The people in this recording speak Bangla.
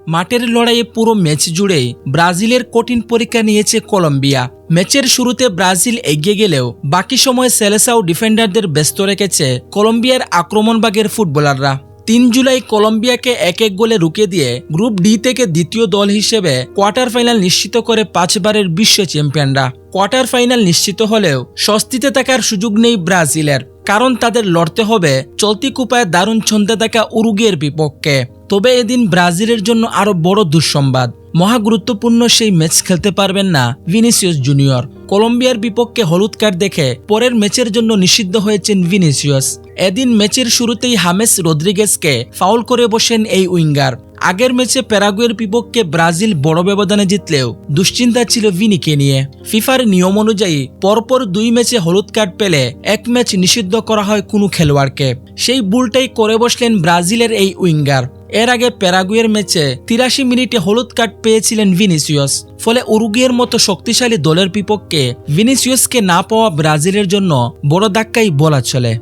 মাঠের লড়াইয়ে পুরো ম্যাচ জুড়েই ব্রাজিলের কঠিন পরীক্ষা নিয়েছে কলম্বিয়া। ম্যাচের শুরুতে ব্রাজিল এগিয়ে গেলেও বাকি সময় সেলেসাও ডিফেন্ডারদের ব্যস্ত রেখেছে কলম্বিয়ার আক্রমণভাগের ফুটবলাররা। ৩ জুলাই কলম্বিয়াকে ১-১ গোলে রুখে দিয়ে গ্রুপ ডি থেকে দ্বিতীয় দল হিসেবে কোয়ার্টার ফাইনাল নিশ্চিত করে ৫ বারের বিশ্ব চ্যাম্পিয়নরা। কোয়ার্টার ফাইনাল নিশ্চিত হলেও স্বস্তিতে থাকার সুযোগ নেই ব্রাজিলের, কারণ তাদের লড়তে হবে চলতি কুপায় দারুণ ছন্দে থাকা উরুগুয়ের বিপক্ষে। তবে এদিন ব্রাজিলের জন্য আরো বড় দুঃসংবাদ, মহা গুরুত্বপূর্ণ সেই ম্যাচ খেলতে পারবেন না ভিনিসিয়াস জুনিয়র। কলম্বিয়ার বিপক্ষে হলুদ কার্ড দেখে পরের ম্যাচের জন্য নিষিদ্ধ হয়েছেন ভিনিসিয়াস। এদিন ম্যাচের শুরুতেই হামেস রদ্রিগেজকে ফাউল করে বসেন এই উইঙ্গার। আগের ম্যাচে প্যারাগুয়ের বিপক্ষে ব্রাজিল বড় ব্যবধানে জিতলেও দুশ্চিন্তা ছিল ভিনিকে নিয়ে। ফিফার নিয়ম অনুযায়ী পরপর 2 ম্যাচে হলুদ কার্ড পেলে 1 ম্যাচ নিষিদ্ধ করা হয় কোনো খেলোয়াড়কে। সেই ভুলটাই করে বসলেন ব্রাজিলের এই উইঙ্গার। এর আগে প্যারাগুয়ের ম্যাচে 83 মিনিটে হলুদ কার্ড পেয়েছিলেন ভিনিসিয়াস। ফলে উরুগুয়ের মতো শক্তিশালী দলের বিপক্ষে ভিনিসিয়াসকে না পাওয়া ব্রাজিলের জন্য বড় ধাক্কাই বলা চলে।